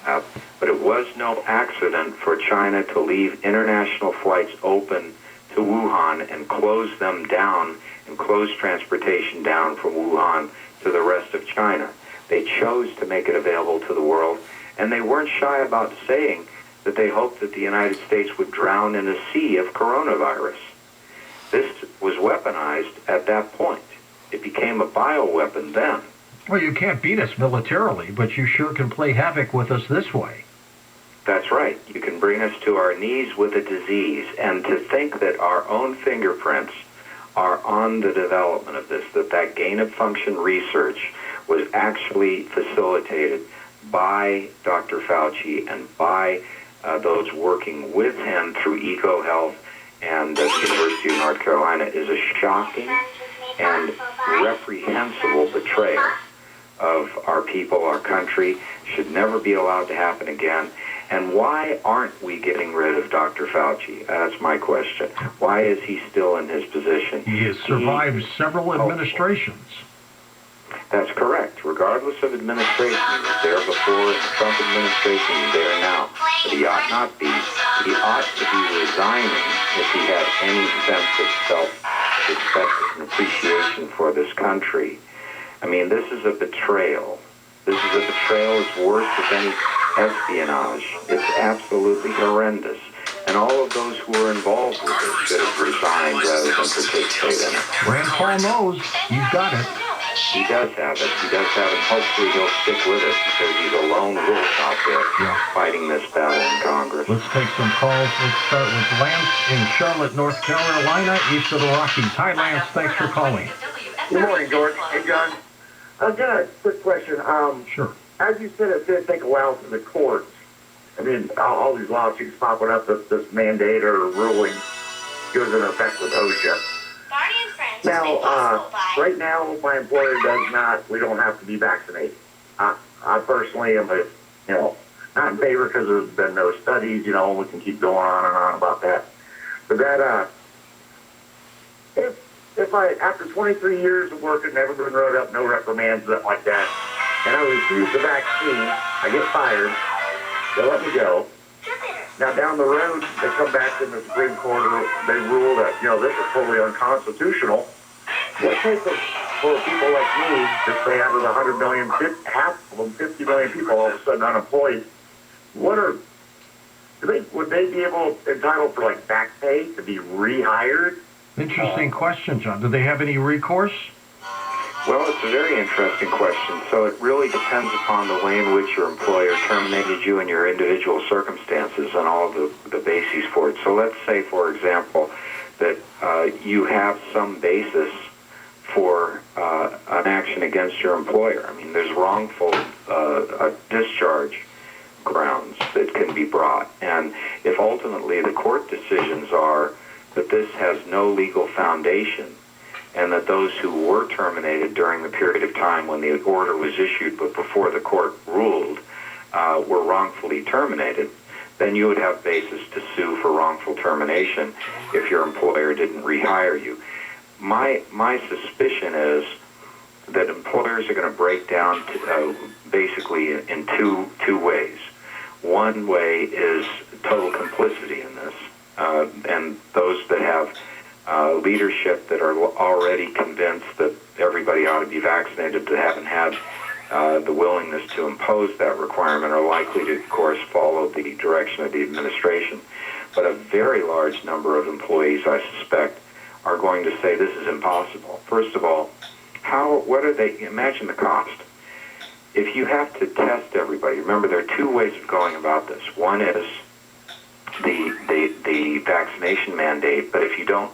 But it was no accident for China to leave international flights open to Wuhan and close them down and close transportation down from Wuhan to the rest of China. They chose to make it available to the world, and they weren't shy about saying that they hoped that the United States would drown in a sea of coronavirus. This was weaponized at that point. It became a bioweapon then. Well, you can't beat us militarily, but you sure can play havoc with us this way. That's right. You can bring us to our knees with a disease. And to think that our own fingerprints are on the development of this, that gain-of-function research was actually facilitated by Dr. Fauci and by those working with him through EcoHealth and the University of North Carolina is a shocking and reprehensible betrayal of our people, our country. Should never be allowed to happen again. And why aren't we getting rid of Dr. Fauci? That's my question. Why is he still in his position? He has survived several administrations. That's correct. Regardless of administration, he was there before in the Trump administration, he's there now. But he ought not be. He ought to be resigning if he had any sense of self-respect and appreciation for this country. I mean, this is a betrayal. This is a betrayal. It's worse than any espionage. It's absolutely horrendous. And all of those who were involved with it should have resigned rather than participate in it. Rand Paul knows. He's got it. He does have it. He does have it. Hopefully he'll stick with it because he's a lone wolf out there fighting this battle in Congress. Let's take some calls. Let's start with Lance in Charlotte, North Carolina, east of the Rockies. Hi, Lance. Thanks for calling. Good morning, George. Hey, John. I've got a quick question. Sure. As you said, it's going to take a while for the courts. I mean, all these lawsuits popping up that this mandate or ruling goes into effect with OSHA. Now, right now, my employer does not. We don't have to be vaccinated. I personally am, not in favor because there's been no studies. We can keep going on and on about that. But that, if I, after 23 years of working, never been wrote up, no reprimands, nothing like that, and I refuse the vaccine, I get fired. They let me go. Now, down the road, they come back in the Supreme Court, they rule that, this is totally unconstitutional. What takes for people like me, just say out of the 100 million, half of them, 50 million people all of a sudden unemployed, would they be entitled for back pay to be rehired? Interesting question, John. Do they have any recourse? Well, it's a very interesting question. So it really depends upon the way in which your employer terminated you and your individual circumstances and all of the bases for it. So let's say, for example, that you have some basis for an action against your employer. I mean, there's wrongful discharge grounds that can be brought. And if ultimately the court decisions are that this has no legal foundation, and that those who were terminated during the period of time when the order was issued but before the court ruled were wrongfully terminated, then you would have basis to sue for wrongful termination if your employer didn't rehire you. My suspicion is that employers are going to break down basically in two ways. One way is total complicity in this, and those that have leadership that are already convinced that everybody ought to be vaccinated that haven't had the willingness to impose that requirement are likely to, of course, follow the direction of the administration. But a very large number of employees, I suspect, are going to say this is impossible. First of all, what are they, imagine the cost. If you have to test everybody, remember there are two ways of going about this. One is the vaccination mandate, but if you don't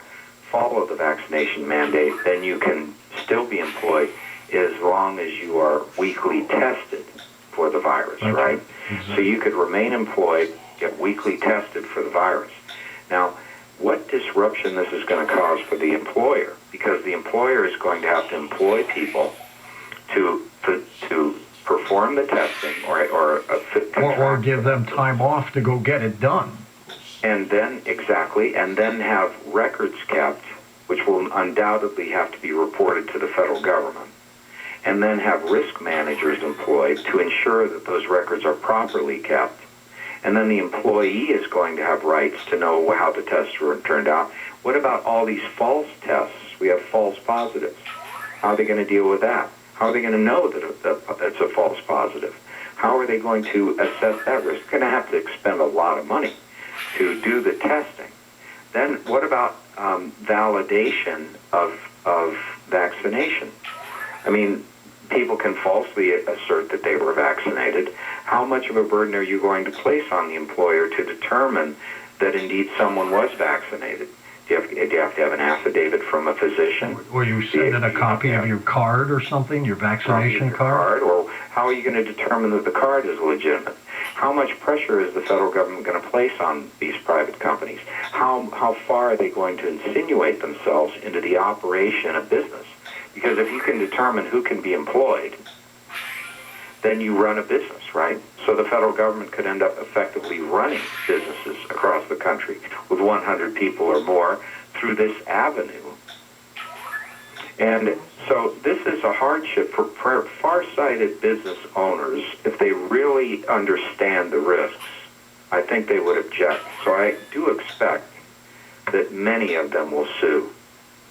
follow the vaccination mandate, then you can still be employed as long as you are weekly tested for the virus, right? Exactly. So you could remain employed, get weekly tested for the virus. Now, what disruption this is going to cause for the employer, because the employer is going to have to employ people to perform the testing or give them time off to go get it done. And then have records kept, which will undoubtedly have to be reported to the federal government. and then have risk managers employed to ensure that those records are properly kept. And then the employee is going to have rights to know how the tests turned out. What about all these false tests? We have false positives. How are they going to deal with that? How are they going to know that it's a false positive? How are they going to assess that risk? They're going to have to expend a lot of money to do the testing. Then what about validation of vaccination? I mean, people can falsely assert that they were vaccinated. How much of a burden are you going to place on the employer to determine that indeed someone was vaccinated? Do you have to have an affidavit from a physician? Or you send in a copy of your card or something, your vaccination card? Or how are you going to determine that the card is legitimate? How much pressure is the federal government going to place on these private companies? How far are they going to insinuate themselves into the operation of business? Because if you can determine who can be employed, then you run a business, right? So the federal government could end up effectively running businesses across the country with 100 people or more through this avenue. And so this is a hardship for far-sighted business owners. If they really understand the risks, I think they would object. So I do expect that many of them will sue.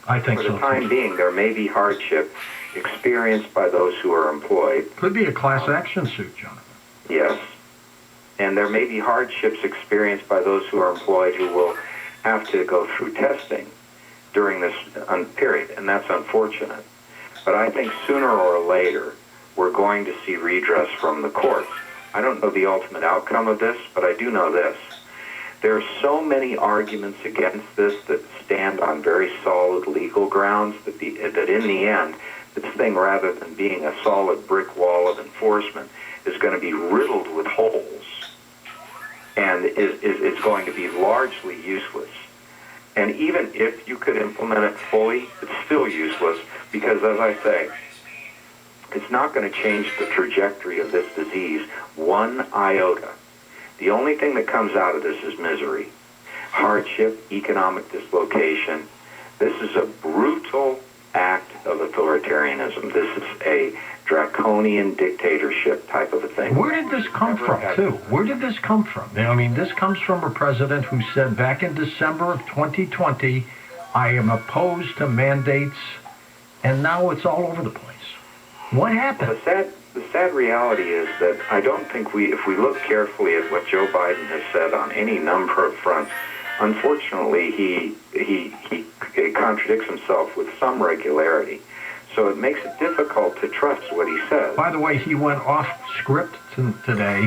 I think so. For the time being, there may be hardship experienced by those who are employed. Could be a class action suit, Jonathan. Yes. And there may be hardships experienced by those who are employed who will have to go through testing during this period, and that's unfortunate. But I think sooner or later, we're going to see redress from the courts. I don't know the ultimate outcome of this, but I do know this. There are so many arguments against this that stand on very solid legal grounds that in the end, this thing, rather than being a solid brick wall of enforcement, is going to be riddled with holes and is going to be largely useless. And even if you could implement it fully, it's still useless because, as I say, it's not going to change the trajectory of this disease one iota. The only thing that comes out of this is misery, hardship, economic dislocation. This is a brutal act of authoritarianism. This is a draconian dictatorship type of a thing. Where did this come from, too? Where did this come from? I mean, this comes from a president who said back in December of 2020, I am opposed to mandates, and now it's all over the place. What happened? The sad reality is that I don't think if we look carefully at what Joe Biden has said on any number of fronts, unfortunately, he contradicts himself with some regularity. So it makes it difficult to trust what he says. By the way, he went off script today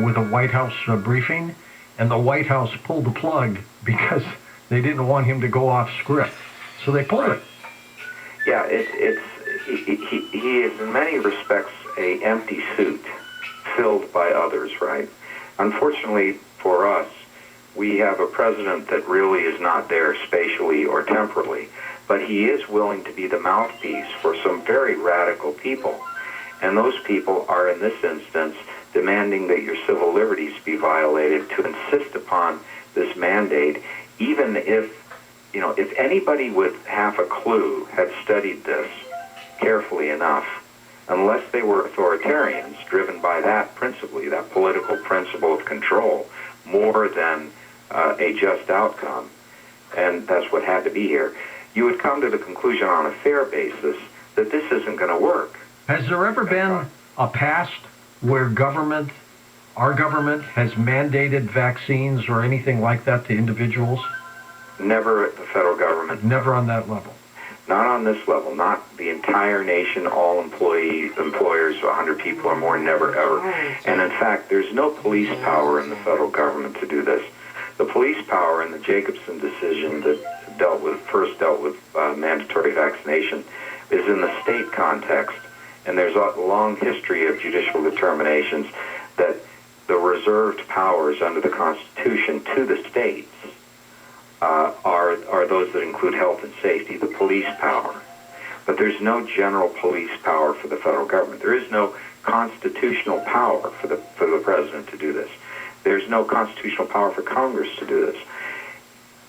with a White House briefing, and the White House pulled the plug because they didn't want him to go off script. So they pulled it. Yeah, he is in many respects a empty suit filled by others, right? Unfortunately for us, we have a president that really is not there spatially or temporally, but he is willing to be the mouthpiece for some very radical people. And those people are, in this instance, demanding that your civil liberties be violated to insist upon this mandate, even if anybody with half a clue had studied this carefully enough, unless they were authoritarians driven by that principally, that political principle of control, more than a just outcome, and that's what had to be here, you would come to the conclusion on a fair basis that this isn't going to work. Has there ever been a past where our government has mandated vaccines or anything like that to individuals? Never at the federal government. Never on that level. Not on this level, not the entire nation, all employers, 100 people or more, never ever. And in fact, there's no police power in the federal government to do this. The police power in the Jacobson decision that first dealt with mandatory vaccination is in the state context. And there's a long history of judicial determinations that the reserved powers under the Constitution to the states are those that include health and safety, the police power. But there's no general police power for the federal government. There is no constitutional power for the president to do this. There's no constitutional power for Congress to do this.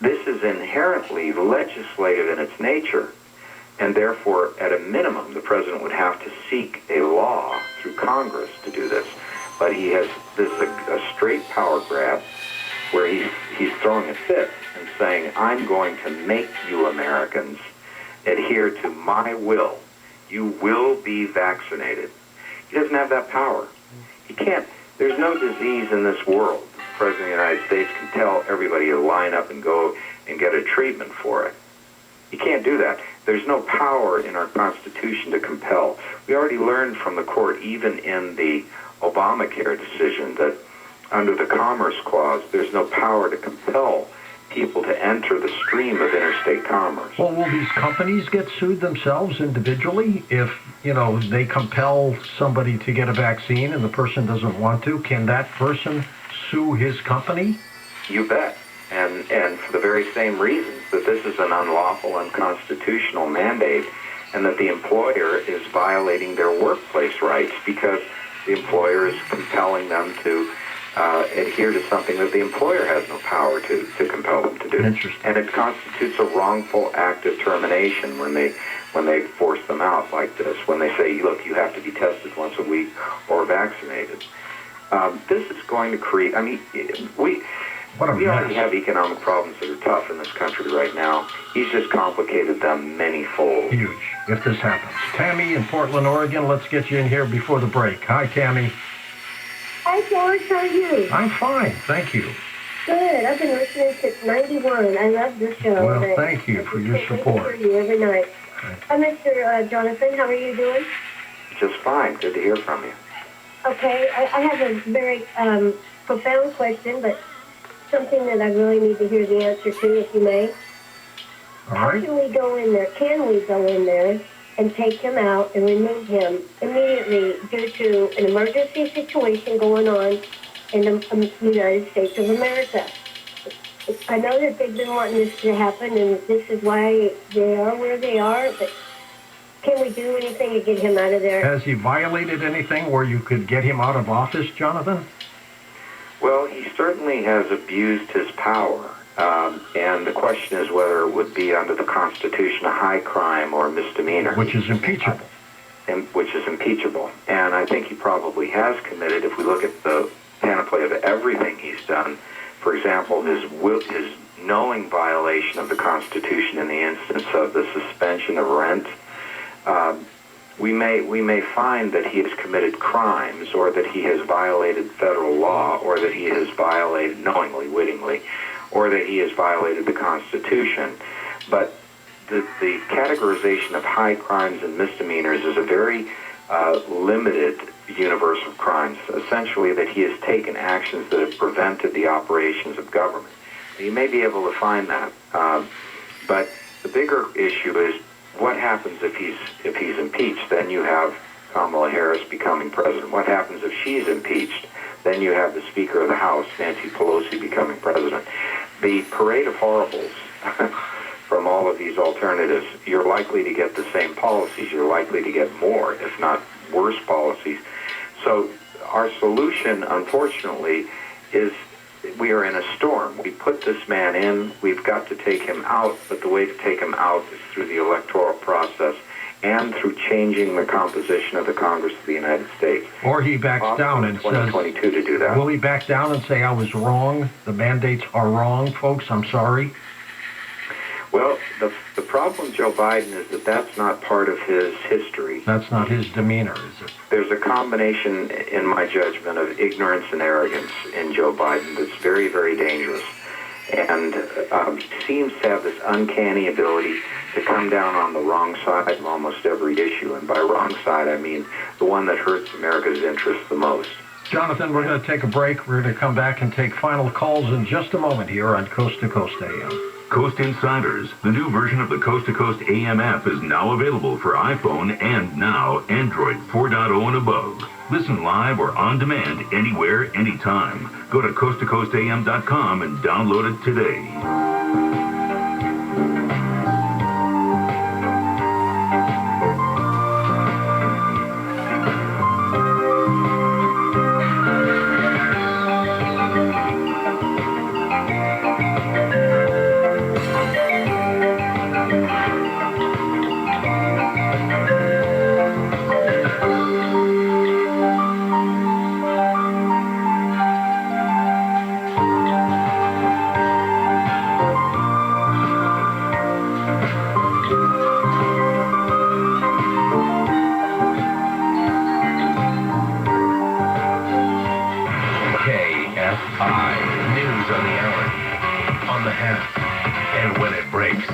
This is inherently legislative in its nature. And therefore, at a minimum, the president would have to seek a law through Congress to do this. But this is a straight power grab where he's throwing a fit and saying, I'm going to make you Americans adhere to my will. You will be vaccinated. He doesn't have that power. He can't. There's no disease in this world. The President of the United States can tell everybody to line up and go and get a treatment for it. He can't do that. There's no power in our Constitution to compel. We already learned from the court, even in the Obamacare decision, that under the Commerce Clause, there's no power to compel people to enter the stream of interstate commerce. Well, will these companies get sued themselves individually if, they compel somebody to get a vaccine and the person doesn't want to? Can that person sue his company? You bet. And for the very same reasons, that this is an unlawful, unconstitutional mandate, and that the employer is violating their workplace rights because the employer is compelling them to adhere to something that the employer has no power to compel them to do. Interesting. And it constitutes a wrongful act of termination when they force them out like this, when they say, look, you have to be tested once a week or vaccinated. This is going to create, we already have economic problems that are tough in this country right now. He's just complicated them many-fold. Huge, if this happens. Tammy in Portland, Oregon, let's get you in here before the break. Hi, Tammy. Hi, George. How are you? I'm fine, thank you. Good. I've been listening since '91. I love this show. Well, thank you for your support. For you every night. Hi, Mr. Jonathan. How are you doing? Just fine. Good to hear from you. Okay. I have a very profound question, but something that I really need to hear the answer to, if you may. All How right. can we go in there? Can we go in there and take him out and remove him immediately due to an emergency situation going on in the United States of America? I know that they've been wanting this to happen, and this is why they are where they are, but can we do anything to get him out of there? Has he violated anything where you could get him out of office, Jonathan? Well, he certainly has abused his power. And the question is whether it would be under the Constitution a high crime or misdemeanor. Which is impeachable. Which is impeachable. And I think he probably has committed, if we look at the panoply of everything he's done, for example, his knowing violation of the Constitution in the instance of the suspension of rent, we may find that he has committed crimes, or that he has violated federal law, or that he has violated knowingly, wittingly, or that he has violated the Constitution. But the categorization of high crimes and misdemeanors is a very limited universe of crimes, essentially that he has taken actions that have prevented the operations of government. You may be able to find that. But the bigger issue is what happens if he's impeached? Then you have Kamala Harris becoming president. What happens if she's impeached? Then you have the Speaker of the House, Nancy Pelosi, becoming president. The parade of horribles from all of these alternatives, you're likely to get the same policies. You're likely to get more, if not worse policies. So our solution, unfortunately, is we are in a storm. We put this man in. We've got to take him out, but the way to take him out is through the electoral process and through changing the composition of the Congress of the United States. Or he backs down and says, 2022 to do that. Will he back down and say, I was wrong, the mandates are wrong, folks, I'm sorry? Well, the problem with Joe Biden is that that's not part of his history. That's not his demeanor, is it? There's a combination, in my judgment, of ignorance and arrogance in Joe Biden that's very, very dangerous. And he seems to have this uncanny ability to come down on the wrong side of almost every issue. And by wrong side, I mean the one that hurts America's interests the most. Jonathan, we're going to take a break. We're going to come back and take final calls in just a moment here on Coast to Coast AM. Coast Insiders, the new version of the Coast to Coast AM app, is now available for iPhone and now Android 4.0 and above. Listen live or on demand anywhere, anytime. Go to coasttocoastam.com and download it today. News on the hour, on the half, and when it breaks.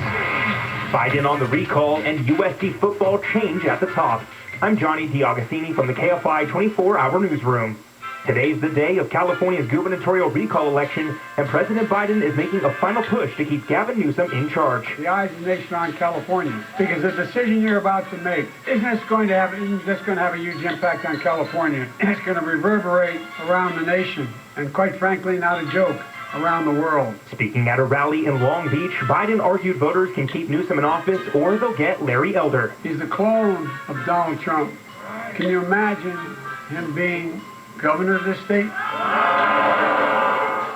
Biden on the recall and USC football change at the top. I'm Johnny D'Agostini from the KFI 24-hour newsroom. Today's the day of California's gubernatorial recall election, and President Biden is making a final push to keep Gavin Newsom in charge. The eyes of the nation are on California, because the decision you're about to make isn't just going to have a huge impact on California. It's going to reverberate around the nation, and quite frankly, not a joke, around the world. Speaking at a rally in Long Beach, Biden argued voters can keep Newsom in office or they'll get Larry Elder. He's the clone of Donald Trump. Can you imagine him being governor of this state?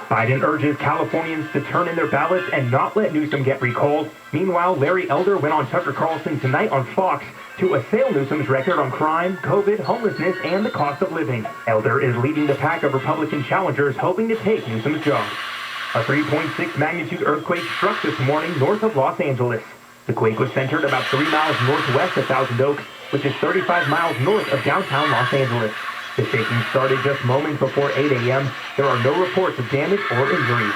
Biden urges Californians to turn in their ballots and not let Newsom get recalled. Meanwhile, Larry Elder went on Tucker Carlson tonight on Fox to assail Newsom's record on crime, COVID, homelessness, and the cost of living. Elder is leading the pack of Republican challengers hoping to take Newsom's job. A 3.6 magnitude earthquake struck this morning north of Los Angeles. The quake was centered about 3 miles northwest of Thousand Oaks, which is 35 miles north of downtown Los Angeles. The shaking started just moments before 8 a.m. There are no reports of damage or injuries.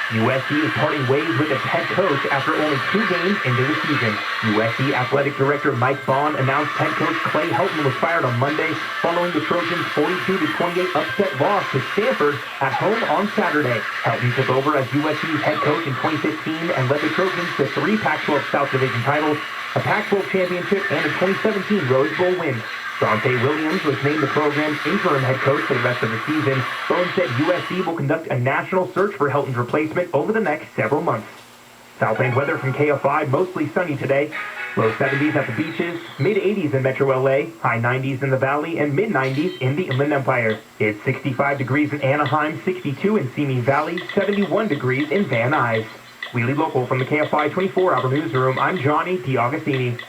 USC is parting ways with its head coach after only 2 games into the season. USC Athletic Director Mike Bond announced head coach Clay Helton was fired on Monday following the Trojans' 42-28 upset loss to Stanford at home on Saturday. Helton took over as USC's head coach in 2015 and led the Trojans to 3 Pac-12 South Division titles, a Pac-12 championship, and a 2017 Rose Bowl win. Dante Williams was named the program's interim head coach for the rest of the season. Bone said USC will conduct a national search for Helton's replacement over the next several months. Southland weather from KFI, mostly sunny today. Low 70s at the beaches, mid-80s in Metro LA, high 90s in the Valley, and mid-90s in the Inland Empire. It's 65 degrees in Anaheim, 62 in Simi Valley, 71 degrees in Van Nuys. Wheelie Local from the KFI 24-hour newsroom, I'm Johnny D'Agostini.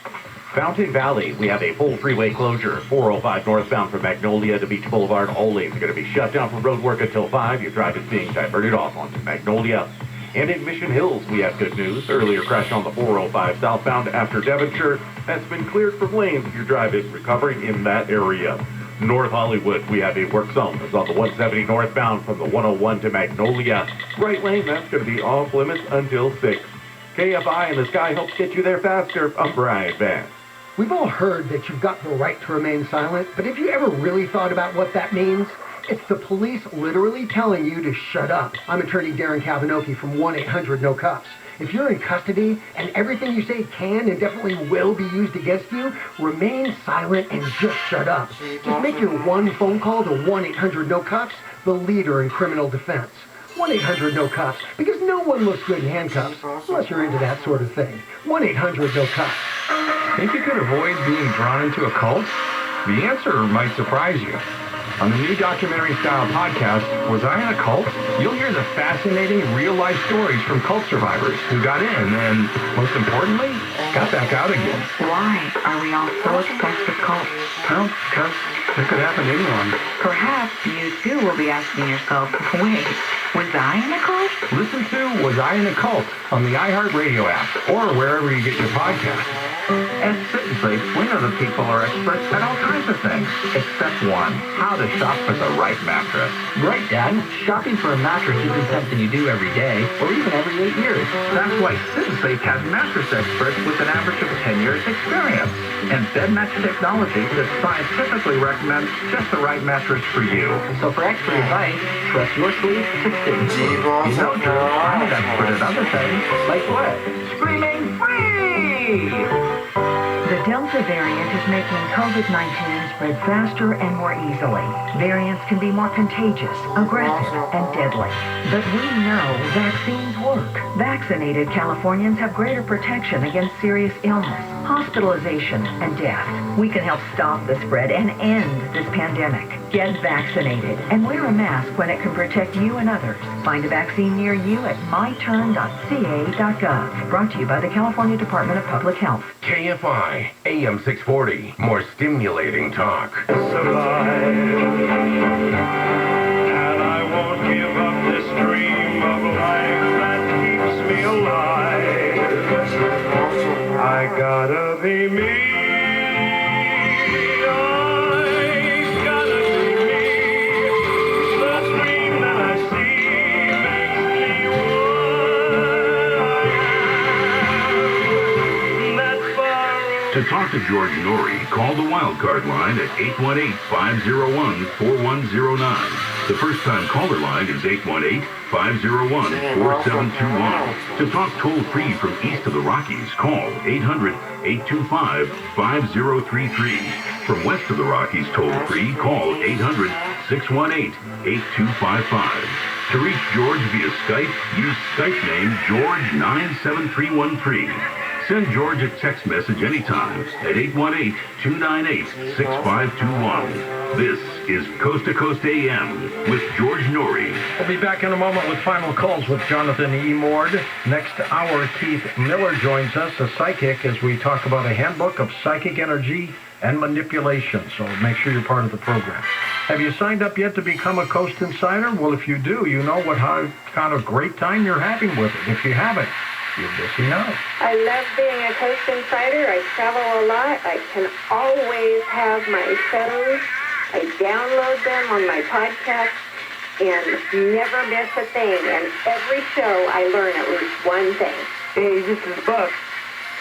Fountain Valley, we have a full freeway closure. 405 northbound from Magnolia to Beach Boulevard. All lanes are going to be shut down for road work until 5. Your drive is being diverted off onto Magnolia. And in Mission Hills, we have good news. Earlier crash on the 405 southbound after Devonshire has been cleared from lanes. Your drive is recovering in that area. North Hollywood, we have a work zone. It's on the 170 northbound from the 101 to Magnolia. Right lane, that's going to be off limits until 6. KFI and the Sky helps get you there faster. I'm Brian Vance. We've all heard that you've got the right to remain silent, but have you ever really thought about what that means? It's the police literally telling you to shut up. I'm attorney Darren Kavinoki from 1-800-NO-CUFFS. If you're in custody and everything you say can and definitely will be used against you, remain silent and just shut up. Just make your one phone call to 1-800-NO-CUFFS, the leader in criminal defense. 1-800-NO-CUFFS, because no one looks good in handcuffs, unless you're into that sort of thing. 1-800-NO-CUFFS. Think you could avoid being drawn into a cult? The answer might surprise you. On the new documentary-style podcast, Was I in a Cult? You'll hear the fascinating real-life stories from cult survivors who got in and, most importantly, got back out again. Why are we all so obsessed with cults? Well, because it could happen to anyone. Perhaps you too will be asking yourself, wait, was I in a cult? Listen to Was I in a Cult on the iHeartRadio app or wherever you get your podcasts. At Sit and Sleep, we know that people are experts at all kinds of things, except one, how to shop for the right mattress. Right, Dad. Shopping for a mattress isn't something you do every day or even every 8 years. That's why Sit and Sleep has mattress experts with an average of 10 years experience and bed match technology that scientifically recommends just the right mattress for you. So for expert advice, trust your sleep to Sit and Sleep. You know, Drew, I'm an expert at other things. Like what? Screaming free! The Delta variant is making COVID-19 spread faster and more easily. Variants can be more contagious, aggressive, and deadly. But we know vaccines work. Vaccinated Californians have greater protection against serious illness, hospitalization, and death. We can help stop the spread and end this pandemic. Get vaccinated and wear a mask when it can protect you and others. Find a vaccine near you at myturn.ca.gov. Brought to you by the California Department of Public Health. KFI, AM 640, more stimulating talk. Survive, and I won't give up this dream of life that keeps me alive. I gotta be me. I gotta be me. The dream that I see. To talk to George Norrie, call the wildcard line at 818-501-4109. The first-time caller line is 818-501-4721. To talk toll-free from east of the Rockies, call 800-825-5033. From west of the Rockies toll-free, call 800-618-8255. To reach George via Skype, use Skype name George97313. Send George a text message anytime at 818-298-6521. This is Coast to Coast AM with George Norrie. We'll be back in a moment with final calls with Jonathan E. Mord. Next hour, Keith Miller joins us, a psychic, as we talk about a handbook of psychic energy and manipulation. So make sure you're part of the program. Have you signed up yet to become a Coast Insider? Well, if you do, you know what kind of great time you're having with it. If you haven't, you're missing out. I love being a Coast Insider. I travel a lot. I can always have my shows. I download them on my podcast and never miss a thing. And every show I learn at least one thing. Hey, this is Buck.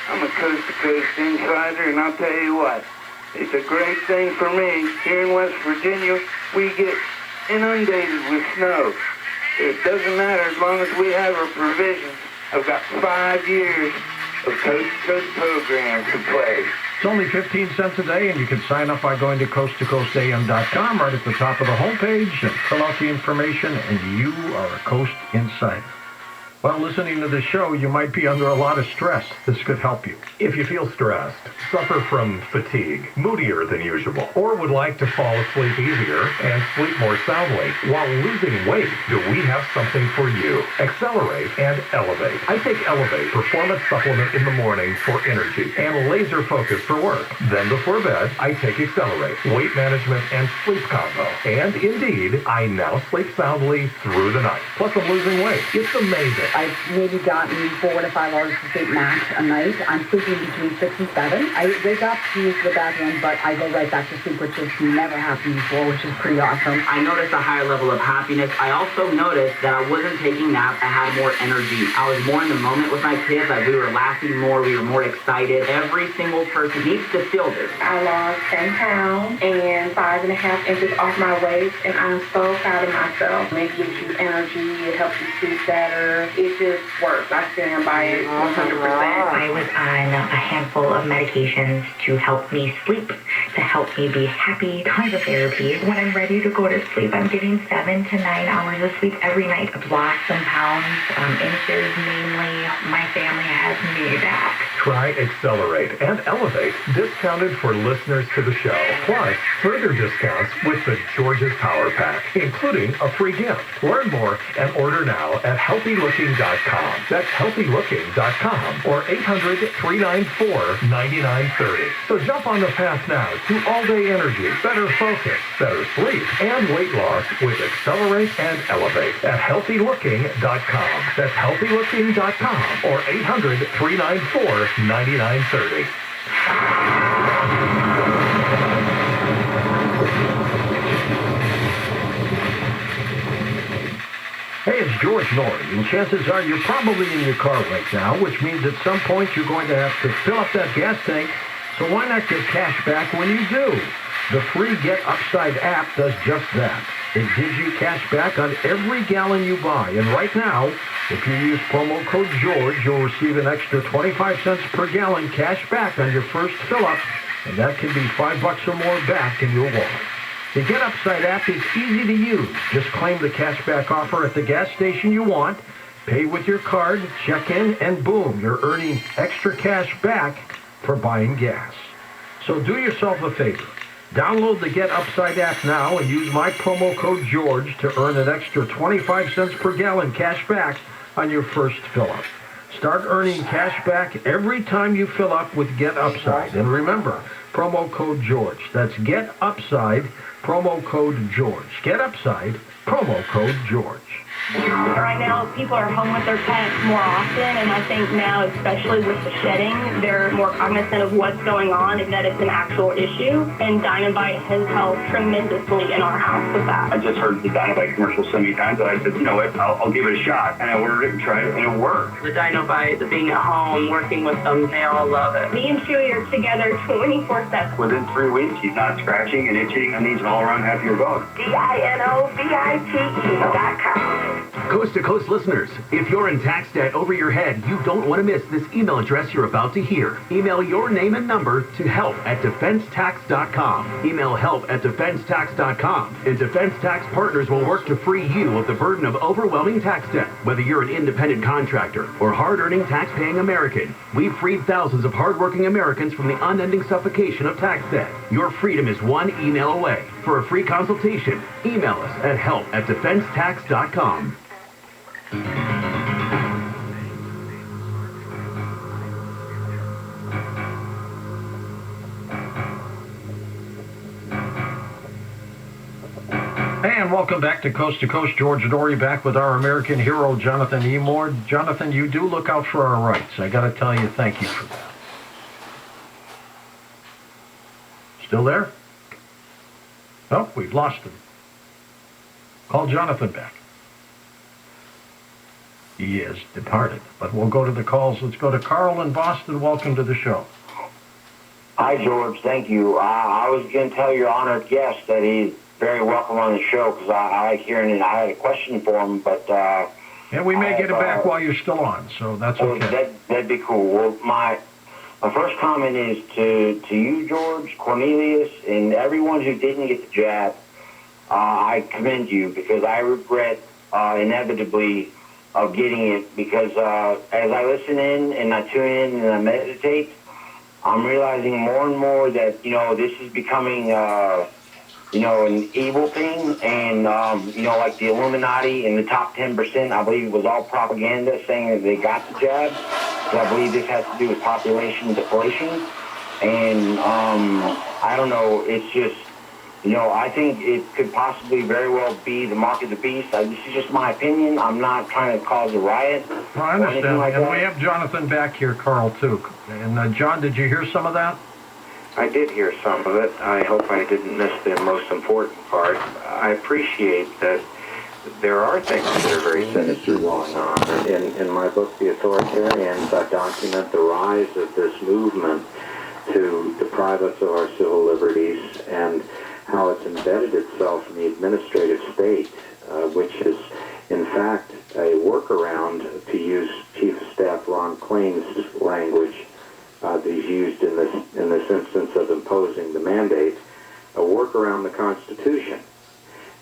I'm a Coast to Coast Insider, and I'll tell you what, it's a great thing for me. Here in West Virginia, we get inundated with snow. It doesn't matter as long as we have our provisions. I've got 5 years of coast-to-coast programs to play. It's only 15 cents a day, and you can sign up by going to coasttocoastam.com right at the top of the homepage and fill out the information, and you are a Coast Insider. While listening to the show, you might be under a lot of stress. This could help you. If you feel stressed, suffer from fatigue, moodier than usual, or would like to fall asleep easier and sleep more soundly while losing weight, do we have something for you? Accelerate and Elevate. I take Elevate Performance Supplement in the morning for energy and laser focus for work. Then before bed, I take Accelerate, weight management and sleep combo. And indeed, I now sleep soundly through the night. Plus I'm losing weight. It's amazing. I've maybe gotten 4 to 5 hours of sleep max a night. I'm sleeping between 6 and 7. I wake up to use the bathroom, but I go right back to sleep, which has never happened before, which is pretty awesome. I noticed a higher level of happiness. I also noticed that I wasn't taking naps. I had more energy. I was more in the moment with my kids. Like, we were laughing more. We were more excited. Every single person needs to feel this. I lost 10 pounds and 5.5 inches off my waist, and I'm so proud of myself. It gives you energy. It helps you sleep better. It just works. I stand by it 100%. I was on a handful of medications to help me sleep, to help me be happy, tons of therapy. When I'm ready to go to sleep, I'm getting 7 to 9 hours of sleep every night. I've lost some pounds, inches mainly. My family has me back. Try Accelerate and Elevate, discounted for listeners to the show. Plus, further discounts with the George's Power Pack, including a free gift. Learn more and order now at healthylooking.com. That's healthylooking.com or 800-394-9930. So jump on the path now to all-day energy, better focus, better sleep, and weight loss with Accelerate and Elevate at healthylooking.com. That's healthylooking.com or 800-394-9930. Hey, it's George Norrie, and chances are you're probably in your car right now, which means at some point you're going to have to fill up that gas tank, so why not get cash back when you do? The free Get Upside app does just that. It gives you cash back on every gallon you buy, and right now, if you use promo code GEORGE, you'll receive an extra 25 cents per gallon cash back on your first fill-up, and that can be $5 or more back in your wallet. The Get Upside app is easy to use. Just claim the cashback offer at the gas station you want, pay with your card, check in, and boom, you're earning extra cash back for buying gas. So do yourself a favor. Download the Get Upside app now and use my promo code GEORGE to earn an extra 25 cents per gallon cash back on your first fill-up. Start earning cash back every time you fill up with Get Upside. And remember, promo code GEORGE. That's Get Upside, promo code GEORGE. Get Upside, promo code GEORGE. Right now, people are home with their pets more often, and I think now, especially with the shedding, they're more cognizant of what's going on and that it's an actual issue, and Dynavite has helped tremendously in our house with that. I just heard the Dynavite commercial so many times that I said, you know what, I'll give it a shot, and I ordered it and tried it, and it worked. The Dynavite, the being at home, working with them, they all love it. Me and Chewy are together 24/7. Within 3 weeks, he's not scratching and itching, and he's an all-around happier dog. DINOVITE.com. Coast to Coast listeners, if you're in tax debt over your head, you don't want to miss this email address you're about to hear. Email your name and number to help@defensetax.com. Email help@defensetax.com. And Defense Tax Partners will work to free you of the burden of overwhelming tax debt. Whether you're an independent contractor or hard-earning, tax-paying American, we've freed thousands of hard-working Americans from the unending suffocation of tax debt. Your freedom is one email away. For a free consultation, email us at help@defensetax.com. And welcome back to Coast. George Dory back with our American hero, Jonathan Emord. Jonathan, you do look out for our rights. I got to tell you, thank you for that. Still there? Oh, we've lost him. Call Jonathan back. He is departed, but we'll go to the calls. Let's go to Carl in Boston. Welcome to the show. Hi, George. Thank you. I was going to tell your honored guest that he's very welcome on the show because I like hearing it. I had a question for him, but... yeah, we may get it back while you're still on, so that's okay. That'd be cool. Well, my first comment is to you, George, Cornelius, and everyone who didn't get the jab. I commend you because I regret inevitably of getting it because as I listen in and I tune in and I meditate, I'm realizing more and more that, this is becoming, an evil thing. And, like the Illuminati in the top 10%, I believe it was all propaganda saying that they got the jab. So I believe this has to do with population deflation. And I don't know, it's just, I think it could possibly very well be the mark of the beast. This is just my opinion. I'm not trying to cause a riot. Well, I understand. Like and we have Jonathan back here, Carl, too. And John, did you hear some of that? I did hear some of it. I hope I didn't miss the most important part. I appreciate that there are things that are very sinister going on. In my book, The Authoritarians, I document the rise of this movement to deprive us of our civil liberties and how it's embedded itself in the administrative state, which is, in fact, a workaround, to use Chief of Staff Ron Klain's language that he's used in this instance of imposing the mandate, a workaround the Constitution.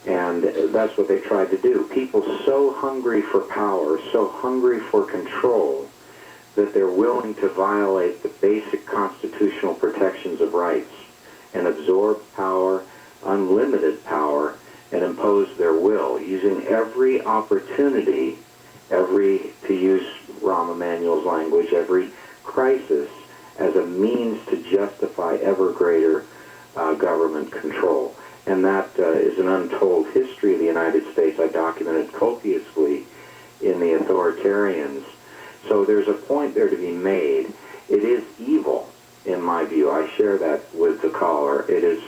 And that's what they tried to do. People so hungry for power, so hungry for control, that they're willing to violate the basic constitutional protections of rights and absorb power, unlimited power, and impose their will, using every opportunity, to use Rahm Emanuel's language, every crisis as a means to justify ever greater government control. And that is an untold history of the United States. I documented copiously in The Authoritarians. So there's a point there to be made. It is evil, in my view. I share that with the caller. It is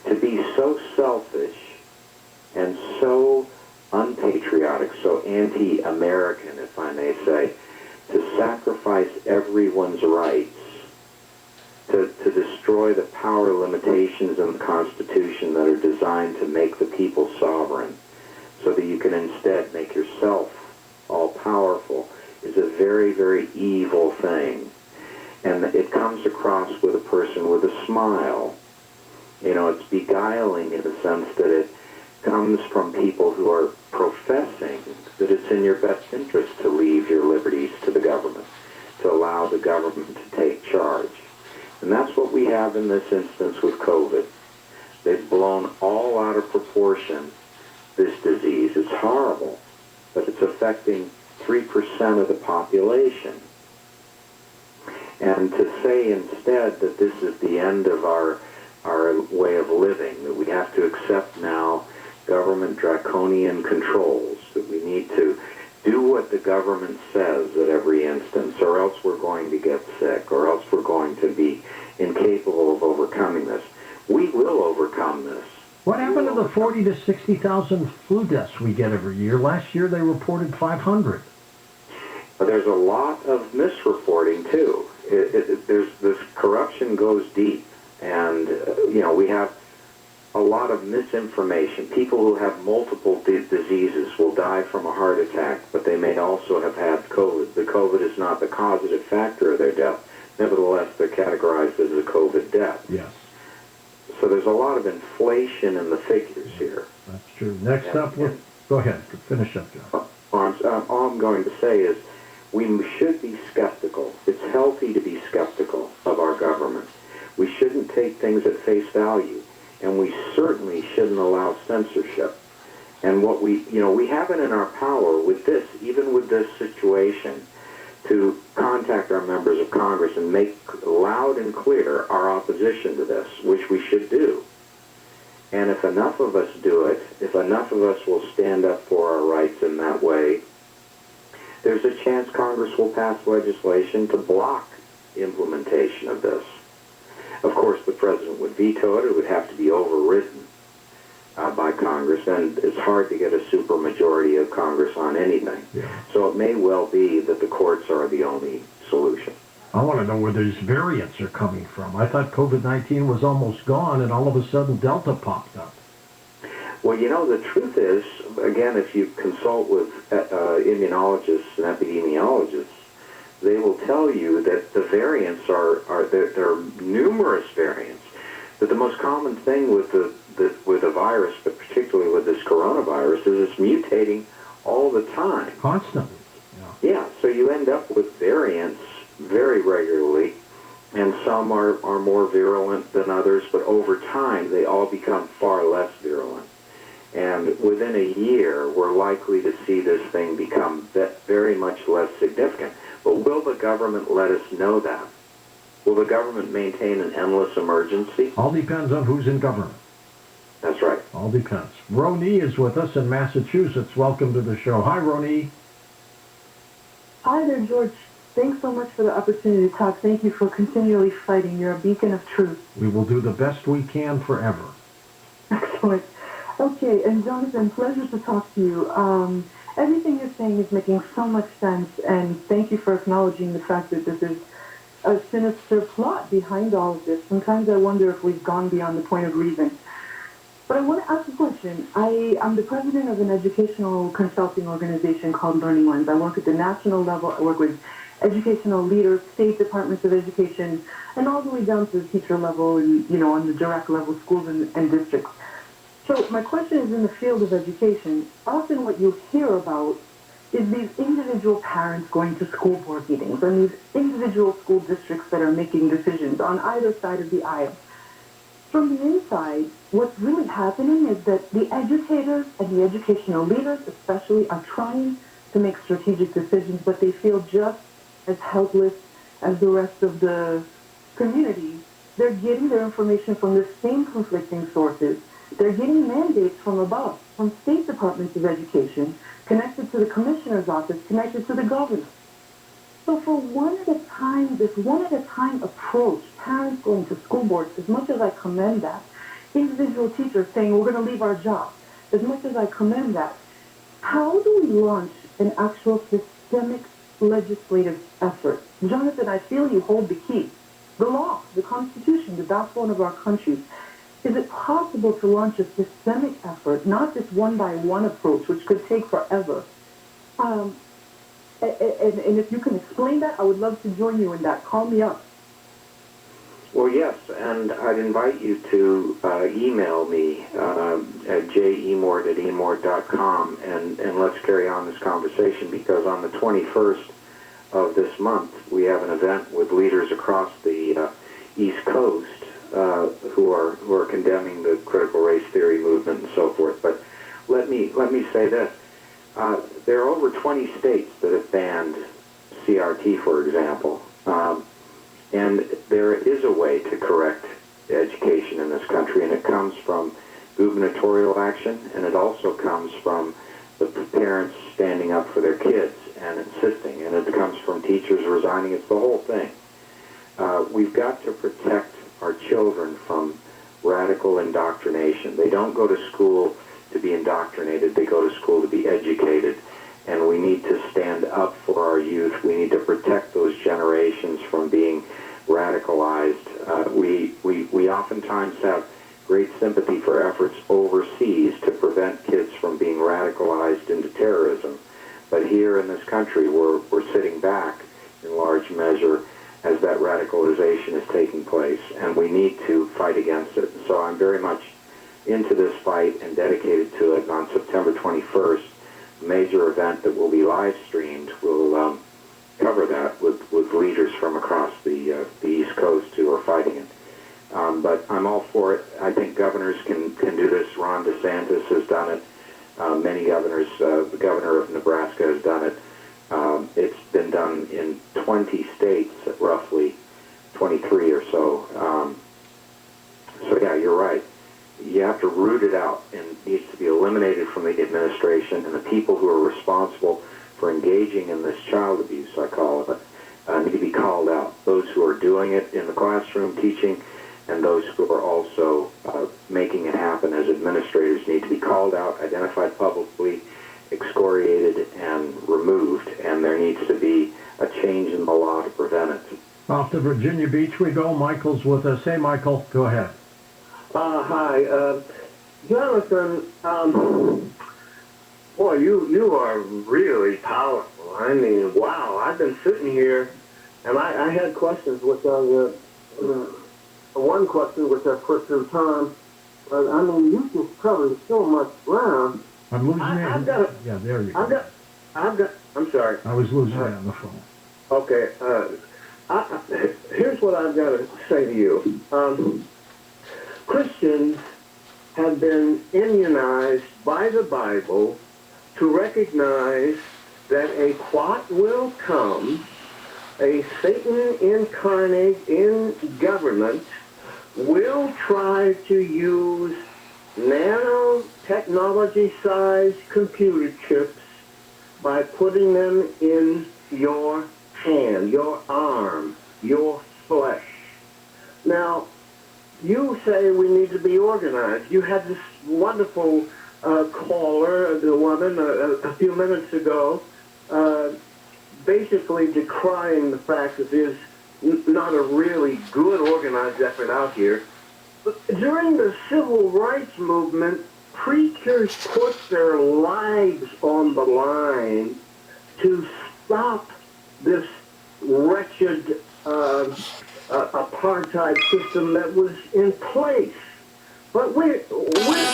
to be so selfish and so unpatriotic, so anti-American, if I may say, to sacrifice everyone's rights, to destroy the power limitations in the Constitution that are designed to make the people sovereign, so that you can instead make yourself all-powerful, is a very, very evil thing. And it comes across with a person with a smile. It's beguiling in the sense that it comes from people who are professing that it's in your best interest to leave your liberties to the government, to allow the government to take charge. And that's what we have in this instance with COVID. They've blown all out of proportion this disease. It's horrible, but it's affecting 3% of the population. And to say instead that this is the end of our way of living, that we have to accept now government draconian controls, that we need to do what the government says at every instance, or else we're going to get sick, or else we're going to be incapable of overcoming this. We will overcome this. What happened to the 40 to 60,000 flu deaths we get every year? Last year they reported 500. There's a lot of misreporting too. This corruption goes deep, and we have a lot of misinformation. People who have multiple diseases will die from a heart attack, but they may also have had COVID. The COVID is not the causative factor of their death. Nevertheless, they're categorized as a COVID death. Yes. So there's a lot of inflation in the figures here. That's true. Next up, go ahead. Finish up, John. All I'm going to say is we should be skeptical. It's healthy to be skeptical of our government. We shouldn't take things at face value, and we certainly shouldn't allow censorship. And what we have it in our power with this, even with this situation, to contact our members of Congress and make loud and clear our opposition to this, which we should do. And if enough of us do it, if enough of us will stand up for our rights in that way, there's a chance Congress will pass legislation to block implementation of this. Of course, the president would veto it. It would have to be overridden by Congress, and it's hard to get a supermajority of Congress on anything. Yeah. So it may well be that the courts are the only solution. I want to know where these variants are coming from. I thought COVID-19 was almost gone, and all of a sudden Delta popped up. Well, the truth is, again, if you consult with immunologists and epidemiologists, they will tell you that the variants there are numerous variants. But the most common thing with the virus, but particularly with this coronavirus, is it's mutating all the time. Constantly. Yeah, so you end up with variants very regularly, and some are more virulent than others, but over time they all become far less virulent. And within a year, we're likely to see this thing become very much less significant. But will the government let us know that? Will the government maintain an endless emergency? All depends on who's in government. That's right. All depends. Roni is with us in Massachusetts. Welcome to the show. Hi, Roni. Hi there, George. Thanks so much for the opportunity to talk. Thank you for continually fighting. You're a beacon of truth. We will do the best we can forever. Excellent. Okay, and Jonathan, pleasure to talk to you. Everything you're saying is making so much sense, and thank you for acknowledging the fact that this is a sinister plot behind all of this. Sometimes I wonder if we've gone beyond the point of reason. But I want to ask a question. I'm the president of an educational consulting organization called Learning Lens. I work at the national level. I work with educational leaders, state departments of education, and all the way down to the teacher level and, on the direct level, schools and districts. So my question is in the field of education. Often what you hear about is these individual parents going to school board meetings and these individual school districts that are making decisions on either side of the aisle. From the inside, what's really happening is that the educators and the educational leaders especially are trying to make strategic decisions, but they feel just as helpless as the rest of the community. They're getting their information from the same conflicting sources. They're getting mandates from above, from state departments of education, connected to the commissioner's office, connected to the governor. So for this one-at-a-time approach, parents going to school boards, as much as I commend that, individual teachers saying we're going to leave our job, as much as I commend that, how do we launch an actual systemic legislative effort? Jonathan, I feel you hold the key. The law, the Constitution, the backbone of our country. Is it possible to launch a systemic effort, not this one-by-one approach, which could take forever? And if you can explain that, I would love to join you in that. Call me up. Well, yes, and I'd invite you to email me at jemort@emort.com, and let's carry on this conversation, because on the 21st of this month, we have an event with leaders across the East Coast who are condemning the critical race theory movement and so forth. But let me say this: there are over 20 states that have banned CRT, for example, and there is a way to correct education in this country, and it comes from gubernatorial action, and it also comes from the parents standing up for their kids and insisting, and it comes from teachers resigning. It's the whole thing. We've got to protect our children from radical indoctrination. They don't go to school to be indoctrinated. They go to school to be educated, and we need to stand up for our youth. We need to protect those generations from being radicalized. We oftentimes have great sympathy for efforts overseas to prevent kids from being radicalized into terrorism. But here in this country, we're sitting back in large measure as that radicalization is taking place, and we need to fight against it. So I'm very much into this fight and dedicated to it. And on September 21st, a major event that will be live streamed will cover that with leaders from across the East Coast who are fighting it. But I'm all for it. I think governors can do this. Ron DeSantis has done it. Many governors, the governor of Nebraska has done it. It's been done in 20 states, roughly 23 or so. So yeah, you're right. You have to root it out, and it needs to be eliminated from the administration, and the people who are responsible for engaging in this child abuse, I call it, need to be called out. Those who are doing it in the classroom, teaching, and those who are also making it happen as administrators need to be called out, identified publicly, excoriated, and removed, and there needs to be a change in the law to prevent it. Off to Virginia Beach we go. Michael's with us. Hey, Michael, go ahead. Hi. Jonathan, boy, you are really powerful. I mean, wow, I've been sitting here, and I had questions which one question which I put through Tom. I mean, you can cover so much ground. I'm losing you. Yeah, there you go. I'm sorry. I was losing you on the phone. Okay. Here's what I've got to say to you. Christians have been immunized by the Bible to recognize that a plot will come, a Satan incarnate in government will try to use nanotechnology-sized computer chips by putting them in your hand, your arm, your flesh. Now, you say we need to be organized. You had this wonderful caller, the woman, a few minutes ago, basically decrying the fact that there's not a really good organized effort out here. But during the civil rights movement, preachers put their lives on the line to stop this wretched apartheid system that was in place. But we're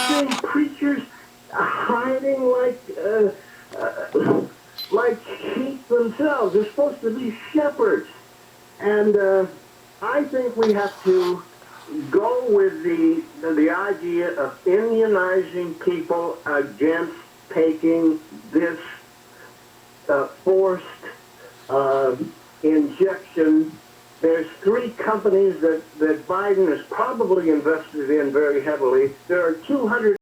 seeing preachers hiding like sheep themselves. They're supposed to be shepherds. And I think we have to go with the idea of immunizing people against taking this forced injection. There's 3 companies that Biden has probably invested in very heavily. There are 200